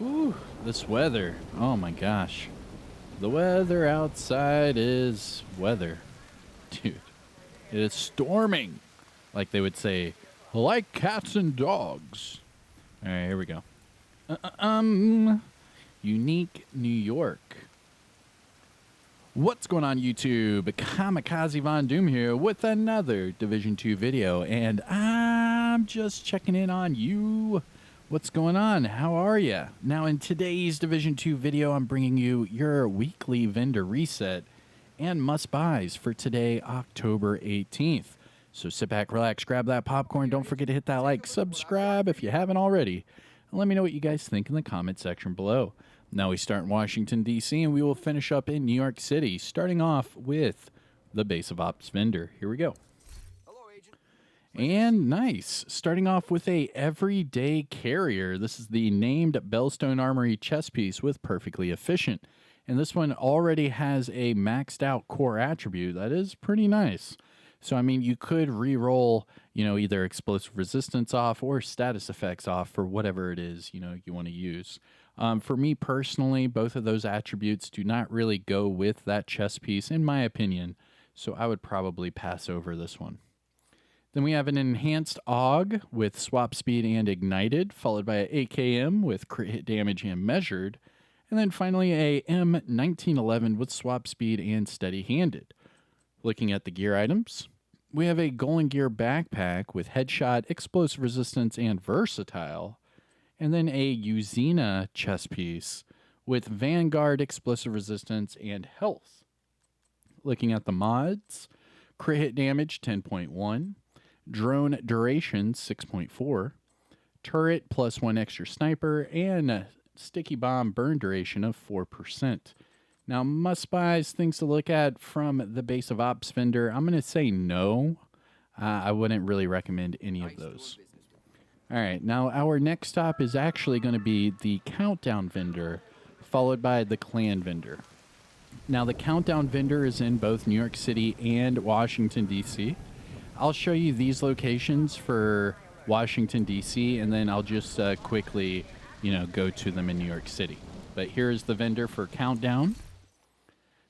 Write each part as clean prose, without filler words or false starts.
Ooh, this weather. Oh my gosh. The weather outside is weather. Dude, it is storming. Like they would say, like cats and dogs. All right, here we go. Unique New York. What's going on YouTube? Kamikazevondoom here with another Division 2 video, and I'm just checking in on you. What's going on? How are you? Now in today's Division 2 video, I'm bringing you your weekly vendor reset and must-buys for today, October 18th. So sit back, relax, grab that popcorn. Don't forget to hit that like, subscribe if you haven't already. And let me know what you guys think in the comment section below. Now we start in Washington, D.C., and we will finish up in New York City, starting off with the base of ops vendor. Here we go. Hello, Agent. And nice. Starting off with a everyday carrier. This is the named Bellstone Armory chess piece with perfectly efficient. And this one already has a maxed out core attribute. That is pretty nice. So, I mean, you could re-roll, either explosive resistance off or status effects off for whatever it is, you want to use. For me personally, both of those attributes do not really go with that chess piece, in my opinion. So I would probably pass over this one. Then we have an enhanced AUG with swap speed and ignited, followed by an AKM with crit hit damage and measured. And then finally a M1911 with swap speed and steady-handed. Looking at the gear items, we have a Golden Gear backpack with headshot, explosive resistance, and versatile. And then a Uzina chess piece with Vanguard, explosive resistance, and health. Looking at the mods, crit hit damage 10.1, drone duration 6.4, turret plus 1 extra sniper, and sticky bomb burn duration of 4%. Now, must-buys, things to look at from the base of ops vendor. I'm going to say no. I wouldn't really recommend any of those. All right, now our next stop is actually going to be the Countdown vendor, followed by the Clan vendor. Now, the Countdown vendor is in both New York City and Washington, D.C. I'll show you these locations for Washington, D.C., and then I'll just quickly, go to them in New York City. But here's the vendor for Countdown.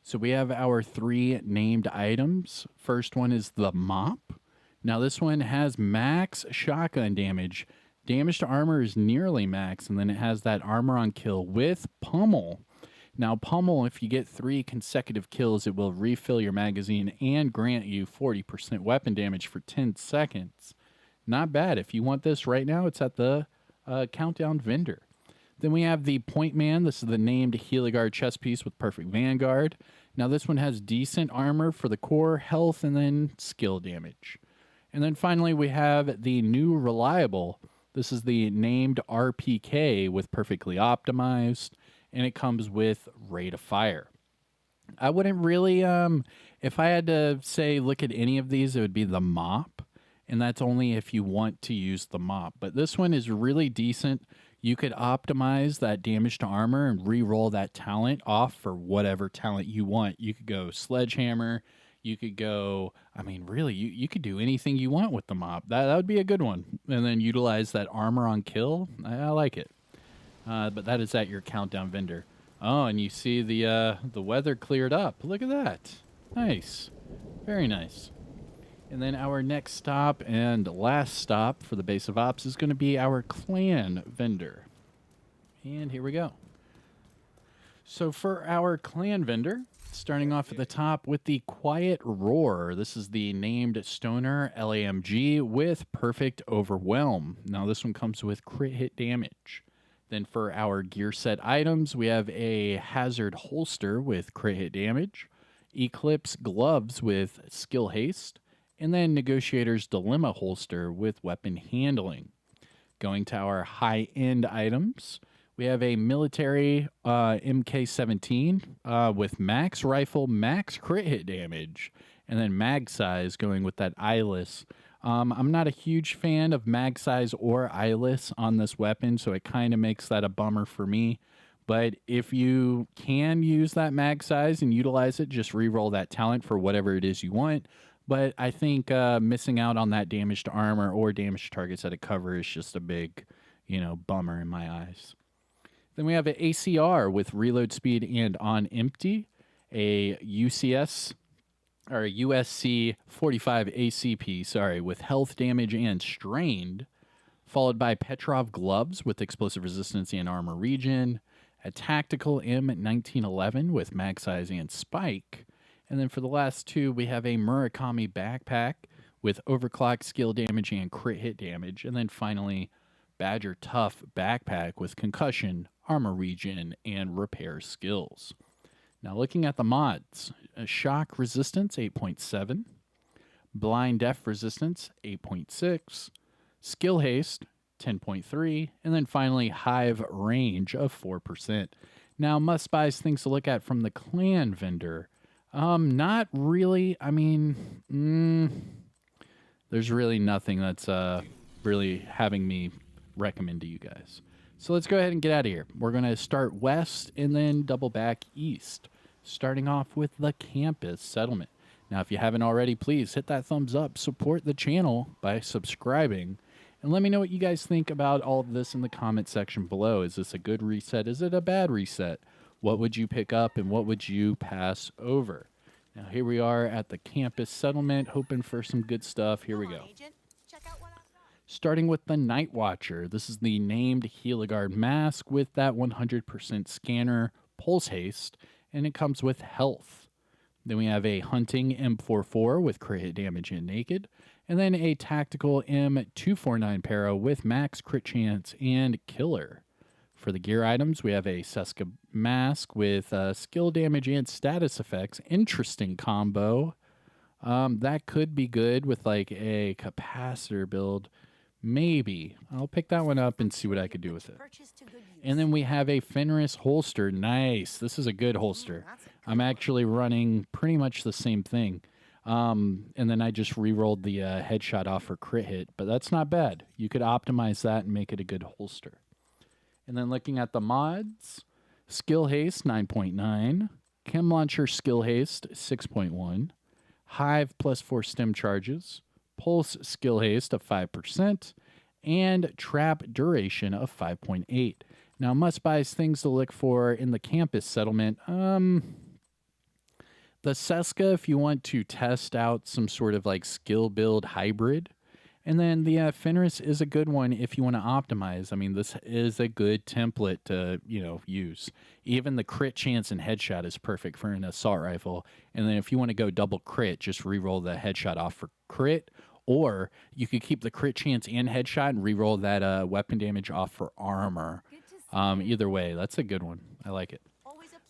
So we have our 3 named items. First one is the Mop. Now this one has max shotgun damage. Damage to armor is nearly max, and then it has that armor on kill with Pummel. Now Pummel, if you get 3 consecutive kills, it will refill your magazine and grant you 40% weapon damage for 10 seconds. Not bad. If you want this right now, it's at the Countdown vendor. Then we have the Point Man. This is the named Heligar chess piece with perfect Vanguard. Now this one has decent armor for the core, health, and then skill damage. And then finally we have the new Reliable. This is the named RPK with perfectly optimized, and it comes with rate of fire. I wouldn't really, if I had to say look at any of these, it would be the Mop, and that's only if you want to use the Mop. But this one is really decent. You could optimize that damage to armor and re-roll that talent off for whatever talent you want. You could go Sledgehammer. You could go, really, you could do anything you want with the Mop. That would be a good one. And then utilize that armor on kill. I like it. But that is at your Countdown vendor. Oh, and you see the weather cleared up. Look at that. Nice. Very nice. And then our next stop and last stop for the base of ops is going to be our Clan vendor. And here we go. So for our Clan vendor, starting off at the top with the Quiet Roar. This is the named Stoner LAMG with perfect Overwhelm. Now this one comes with crit hit damage. Then for our gear set items, we have a Hazard Holster with crit hit damage, Eclipse Gloves with skill haste, and then Negotiator's Dilemma Holster with weapon handling. Going to our high-end items, we have a military MK17 with max rifle, max crit hit damage, and then mag size going with that eyeless. I'm not a huge fan of mag size or eyeless on this weapon, so it kind of makes that a bummer for me. But if you can use that mag size and utilize it, just re-roll that talent for whatever it is you want. But I think missing out on that damage to armor or damage to targets that it covers is just a big, bummer in my eyes. Then we have an ACR with reload speed and on empty, a UCS or a USC 45 ACP, sorry, with health damage and strained, followed by Petrov gloves with explosive resistance and armor regen, a tactical M1911 with mag size and spike, and then for the last two, we have a Murakami backpack with overclock skill damage and crit hit damage, and then finally Badger Tough backpack with concussion, armor regen, and repair skills. Now looking at the mods, shock resistance 8.7, blind deaf resistance 8.6, skill haste 10.3, and then finally hive range of 4%. Now must buys things to look at from the clan vendor. Not really. I mean, there's really nothing that's really having me recommend to you guys. So let's go ahead and get out of here. We're going to start west and then double back east, starting off with the campus settlement. Now, if you haven't already, please hit that thumbs up, support the channel by subscribing, and let me know what you guys think about all of this in the comment section below. Is this a good reset? Is it a bad reset? What would you pick up and what would you pass over? Now, here we are at the campus settlement, hoping for some good stuff. Here we go. Starting with the Night Watcher. This is the named Heligard mask with that 100% scanner pulse haste, and it comes with health. Then we have a hunting M44 with crit hit damage and naked, and then a tactical M249 para with max crit chance and killer. For the gear items, we have a Seska mask with skill damage and status effects. Interesting combo. That could be good with like a capacitor build. Maybe. I'll pick that one up and see what I could do with it. And then we have a Fenris holster. Nice. This is a good holster. I'm actually running pretty much the same thing. And then I just re-rolled the headshot off for crit hit, but that's not bad. You could optimize that and make it a good holster. And then looking at the mods, skill haste 9.9, chem launcher skill haste 6.1, hive +4 stem charges, pulse skill haste of 5%, and trap duration of 5.8. Now, must buys things to look for in the campus settlement. The Seska, if you want to test out some sort of like skill build hybrid. And then the Fenris is a good one if you want to optimize. I mean, this is a good template to, use. Even the crit chance and headshot is perfect for an assault rifle. And then if you want to go double crit, just re-roll the headshot off for crit. Or you could keep the crit chance and headshot and re-roll that weapon damage off for armor. Either way, that's a good one. I like it.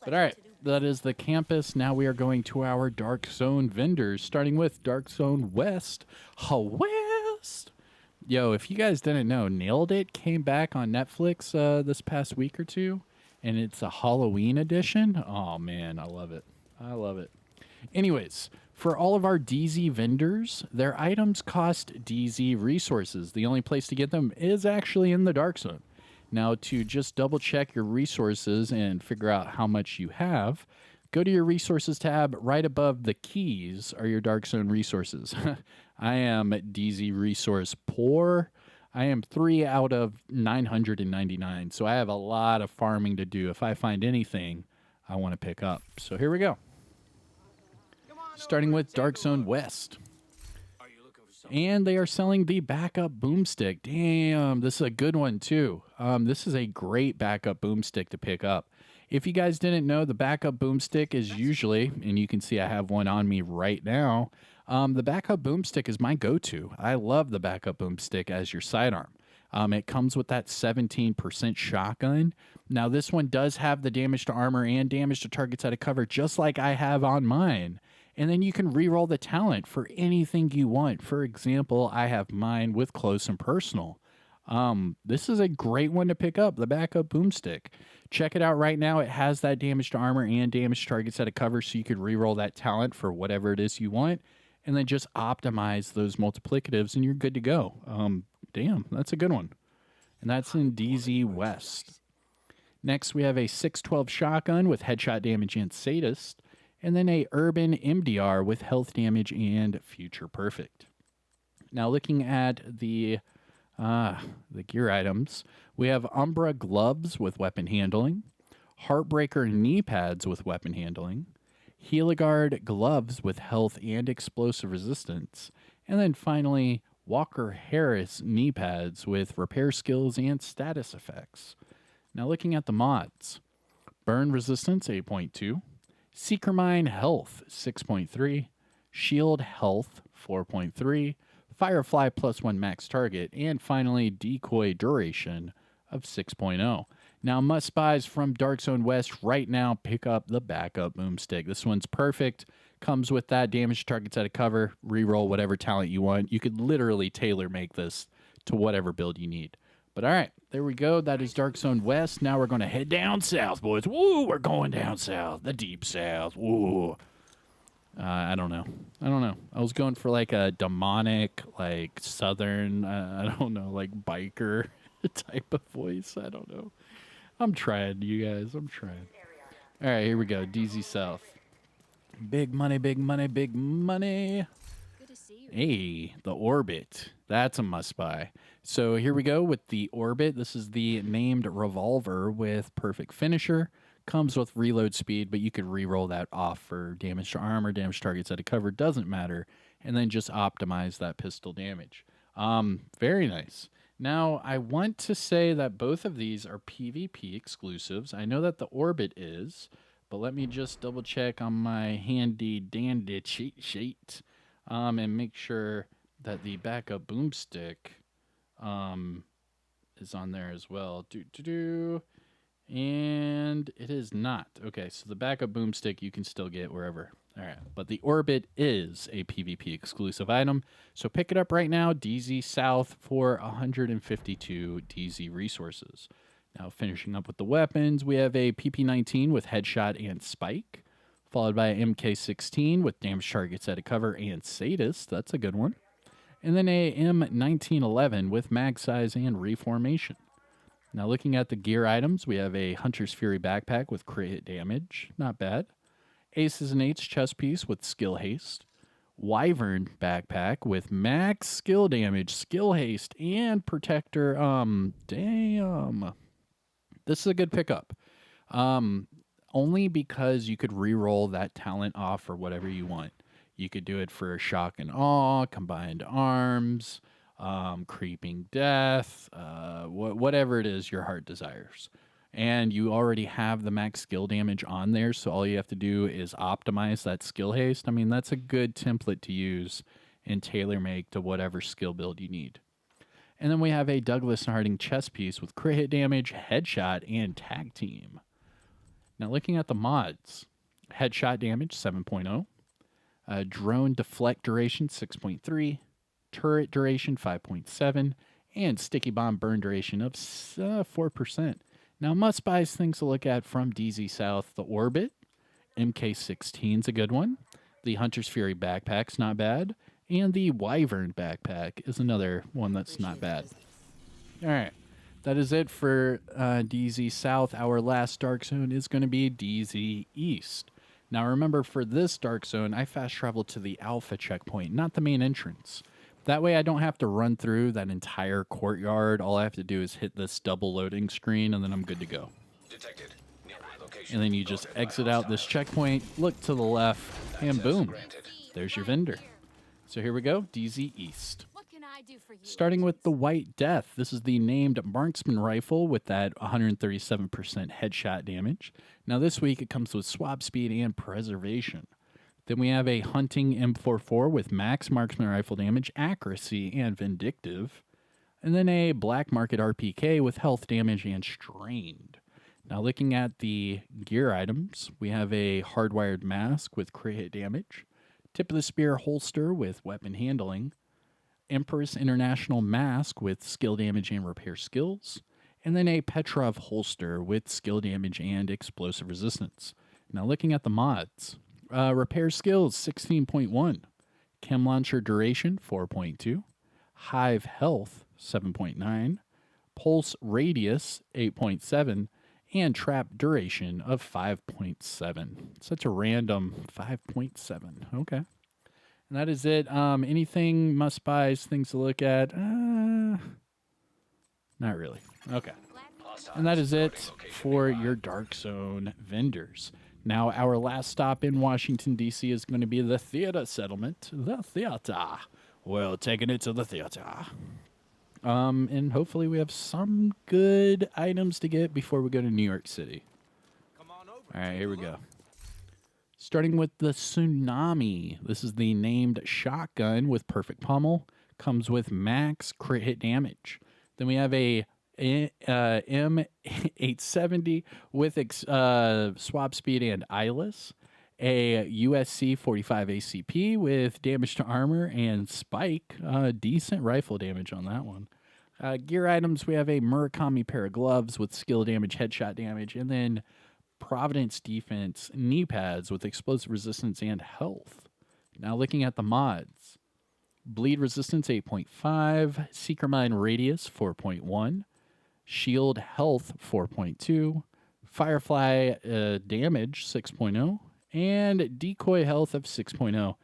But all right, that is the campus. Now we are going to our Dark Zone vendors, starting with Dark Zone West. West! Yo, if you guys didn't know, Nailed It came back on Netflix this past week or two, and it's a Halloween edition. Oh, man, I love it. I love it. Anyways, for all of our DZ vendors, their items cost DZ resources. The only place to get them is actually in the Dark Zone. Now, to just double check your resources and figure out how much you have, go to your resources tab. Right above the keys are your Dark Zone resources. I am DZ resource poor. I am 3 out of 999, so I have a lot of farming to do if I find anything I want to pick up. So here we go. Starting with Dark Zone West. And they are selling the backup boomstick. Damn, this is a good one too. This is a great backup boomstick to pick up. If you guys didn't know, the backup boomstick is usually, and you can see I have one on me right now, the backup boomstick is my go-to. I love the backup boomstick as your sidearm. It comes with that 17% shotgun. Now, this one does have the damage to armor and damage to targets out of cover, just like I have on mine. And then you can re-roll the talent for anything you want. For example, I have mine with close and personal. This is a great one to pick up, the backup boomstick. Check it out right now. It has that damage to armor and damage to targets out of cover, so you could re-roll that talent for whatever it is you want, and then just optimize those multiplicatives, and you're good to go. Damn, that's a good one. And that's in DZ West. Next, we have a 612 shotgun with headshot damage and sadist, and then a urban MDR with health damage and future perfect. Now, looking at the The gear items. We have Umbra gloves with weapon handling, Heartbreaker knee pads with weapon handling, Heligard gloves with health and explosive resistance, and then finally Walker Harris knee pads with repair skills and status effects. Now looking at the mods. Burn resistance 8.2, Seeker Mine health 6.3, Shield health 4.3, Firefly +1 max target, and finally decoy duration of 6.0. Now, must buys from Dark Zone West right now. Pick up the backup boomstick. This one's perfect. Comes with that damage targets out of cover. Reroll whatever talent you want. You could literally tailor make this to whatever build you need. But all right, there we go. That is Dark Zone West. Now we're going to head down south, boys. Woo, we're going down south. The deep south. Woo. I don't know. I was going for like a demonic, like southern, I don't know, like biker type of voice. I don't know. I'm trying, you guys. I'm trying. All right, here we go. DZ South. Big money, big money, big money. Hey, the Orbit. That's a must buy. So here we go with the Orbit. This is the named revolver with perfect finisher. Comes with reload speed, but you could re-roll that off for damage to armor, damage targets out of cover, doesn't matter. And then just optimize that pistol damage. Very nice. Now, I want to say that both of these are PvP exclusives. I know that the Orbit is, but let me just double check on my handy dandy cheat sheet and make sure that the backup boomstick is on there as well. And it is not. Okay, so the backup boomstick you can still get wherever. All right, but the Orbit is a PvP exclusive item, so pick it up right now, DZ South, for 152 DZ resources. Now, finishing up with the weapons, we have a PP-19 with headshot and spike, followed by a MK-16 with damage targets out of cover and sadist. That's a good one. And then a M1911 with mag size and reformation. Now, looking at the gear items, we have a Hunter's Fury backpack with crit hit damage. Not bad. Aces and Eights chest piece with skill haste. Wyvern backpack with max skill damage, skill haste, and protector. Damn. This is a good pickup. Only because you could re-roll that talent off for whatever you want. You could do it for shock and awe, combined arms, creeping death, whatever it is your heart desires. And you already have the max skill damage on there, so all you have to do is optimize that skill haste. I mean, that's a good template to use and tailor make to whatever skill build you need. And then we have a Douglas Harding chest piece with crit hit damage, headshot, and tag team. Now, looking at the mods, headshot damage 7.0, drone deflect duration 6.3, turret duration 5.7, and sticky bomb burn duration of 4%. Now, must buys things to look at from DZ South: the Orbit, MK16's a good one, the Hunter's Fury backpack's not bad, and the Wyvern backpack is another one that's not bad. All right. That is it for DZ South. Our last Dark Zone is going to be DZ East. Now, remember, for this Dark Zone, I fast traveled to the Alpha checkpoint, not the main entrance. That way, I don't have to run through that entire courtyard. All I have to do is hit this double loading screen, and then I'm good to go. Detected. And then you just exit out this checkpoint, look to the left, and boom, there's your vendor. So here we go, DZ East. Starting with the White Death. This is the named marksman rifle with that 137% headshot damage. Now this week it comes with swap speed and preservation. Then we have a hunting M44 with max marksman rifle damage, accuracy, and vindictive. And then a black market RPK with health damage and strained. Now looking at the gear items, we have a hardwired mask with crit hit damage, tip of the spear holster with weapon handling, Empress International mask with skill damage and repair skills, and then a Petrov holster with skill damage and explosive resistance. Now looking at the mods, repair skills 16.1, chem launcher duration 4.2, hive health 7.9, pulse radius 8.7, and trap duration of 5.7. Such a random 5.7. Okay. And that is it. Anything must buys, things to look at. Not really. Okay. And that is it for your Dark Zone vendors. Now, our last stop in Washington, D.C. is going to be the theater settlement. The theater. Well, taking it to the theater. And hopefully we have some good items to get before we go to New York City. All right, here we go. Starting with the Tsunami. This is the named shotgun with perfect pummel. Comes with max crit hit damage. Then we have a M870 with swap speed and eyeless. A USC 45 ACP with damage to armor and spike. Decent rifle damage on that one. Gear items, we have a Murakami pair of gloves with skill damage, headshot damage, and then Providence Defense knee pads with explosive resistance and health. Now looking at the mods. Bleed resistance 8.5, Seeker Mine radius 4.1, Shield health 4.2, Firefly damage 6.0, and Decoy health of 6.0.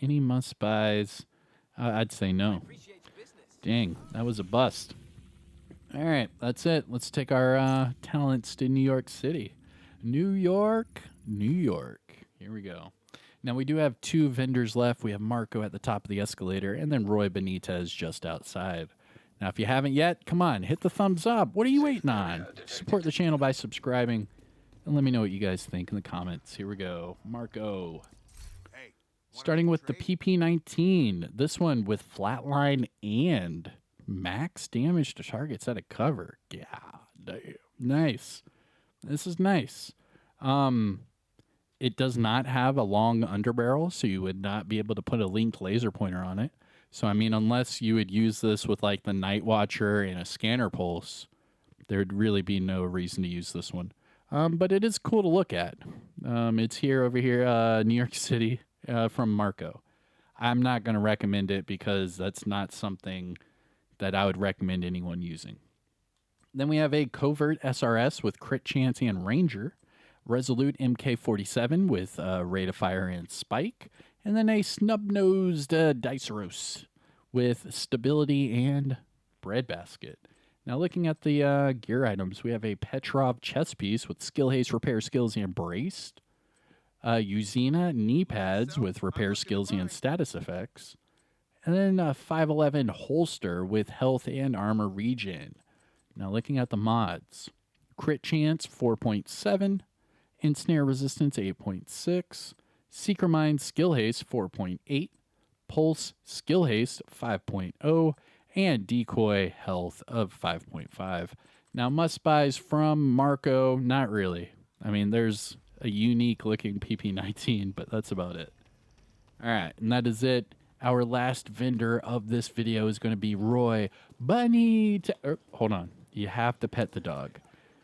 Any must buys? I'd say no. Dang, that was a bust. All right, that's it. Let's take our talents to New York City. New York. Here we go. Now, we do have 2 vendors left. We have Marco at the top of the escalator, and then Roy Benitez just outside. Now, if you haven't yet, come on, hit the thumbs up. What are you waiting on? Support the channel by subscribing, and let me know what you guys think in the comments. Here we go. Marco. Starting with the PP19. This one with flatline and max damage to targets at a cover. Yeah, damn. Nice. This is nice. It does not have a long underbarrel, so you would not be able to put a linked laser pointer on it. So, I mean, unless you would use this with, like, the Night Watcher and a scanner pulse, there'd really be no reason to use this one. But it is cool to look at. It's over here, New York City, from Marco. I'm not going to recommend it because that's not something that I would recommend anyone using. Then we have a Covert SRS with crit chance and Ranger. Resolute MK47 with rate of fire and spike, and then a snub-nosed Diceros with stability and breadbasket. Now, looking at the gear items, we have a Petrov chest piece with skill haste, repair skills, and braced. Uzina knee pads with repair skills and status effects. And then a 511 holster with health and armor regen. Now, looking at the mods, crit chance 4.7. Ensnare resistance 8.6, Seeker Mine skill haste 4.8, Pulse skill haste 5.0, and Decoy health of 5.5. Now, must buys from Marco, not really. I mean, there's a unique looking PP19, but that's about it. All right, and that is it. Our last vendor of this video is going to be Roy Bunny. Hold on, you have to pet the dog.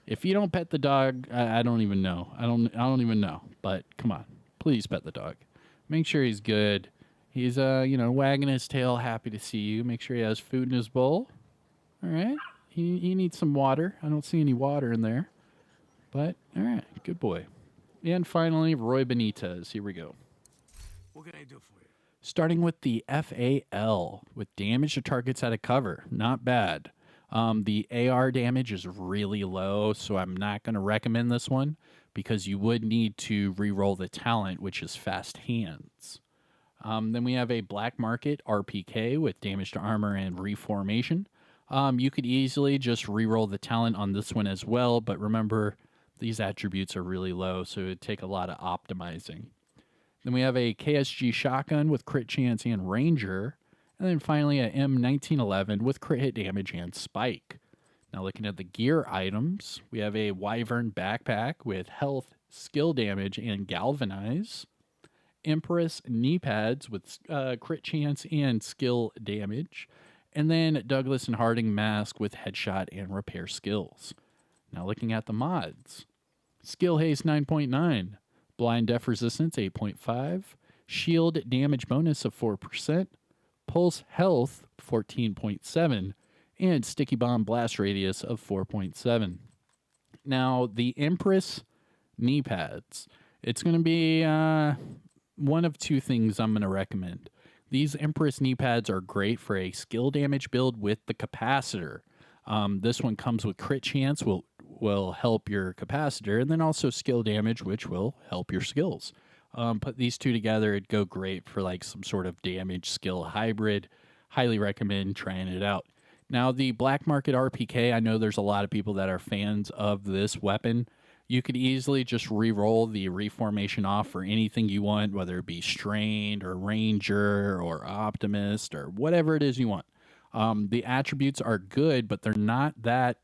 If you don't pet the dog, I don't even know. I don't even know. But come on, please pet the dog. Make sure he's good. He's wagging his tail, happy to see you. Make sure he has food in his bowl. All right. He needs some water. I don't see any water in there. But all right, good boy. And finally, Roy Benitez. Here we go. What can I do for you? Starting with the FAL with damage to targets at a cover. Not bad. The AR damage is really low, so I'm not going to recommend this one because you would need to re-roll the talent, which is fast hands. Then we have a Black Market RPK with damage to armor and reformation. You could easily just re-roll the talent on this one as well, but remember, these attributes are really low, so it would take a lot of optimizing. Then we have a KSG shotgun with crit chance and Ranger. And then finally, a M1911 with crit hit damage and spike. Now, looking at the gear items, we have a Wyvern backpack with health, skill damage, and galvanize. Empress knee pads with crit chance and skill damage. And then Douglas and Harding mask with headshot and repair skills. Now, looking at the mods, skill haste 9.9, blind def resistance 8.5, shield damage bonus of 4%. Pulse health 14.7, and sticky bomb blast radius of 4.7. Now, the Empress knee pads, it's going to be one of two things I'm going to recommend. These Empress knee pads are great for a skill damage build with the capacitor. This one comes with crit chance, will help your capacitor, and then also skill damage, which will help your skills. Put these two together, it'd go great for like some sort of damage skill hybrid. Highly recommend trying it out. Now, the black market RPK, I know there's a lot of people that are fans of this weapon. You could easily just re-roll the reformation off for anything you want, whether it be strained or ranger or optimist or whatever it is you want. The attributes are good, but they're not that,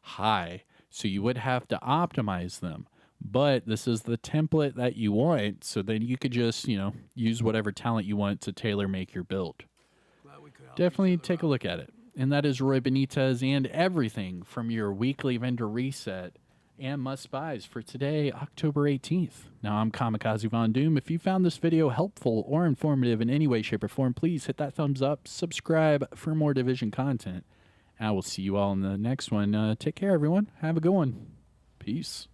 high. So you would have to optimize them. But this is the template that you want. So then you could just, use whatever talent you want to tailor make your build. Glad we could help Definitely each other take a out. look at it. And that is Roy Benitez and everything from your weekly vendor reset and must buys for today, October 18th. Now, I'm Kamikazevondoom. If you found this video helpful or informative in any way, shape, or form, please hit that thumbs up, subscribe for more Division content. I will see you all in the next one. Take care, everyone. Have a good one. Peace.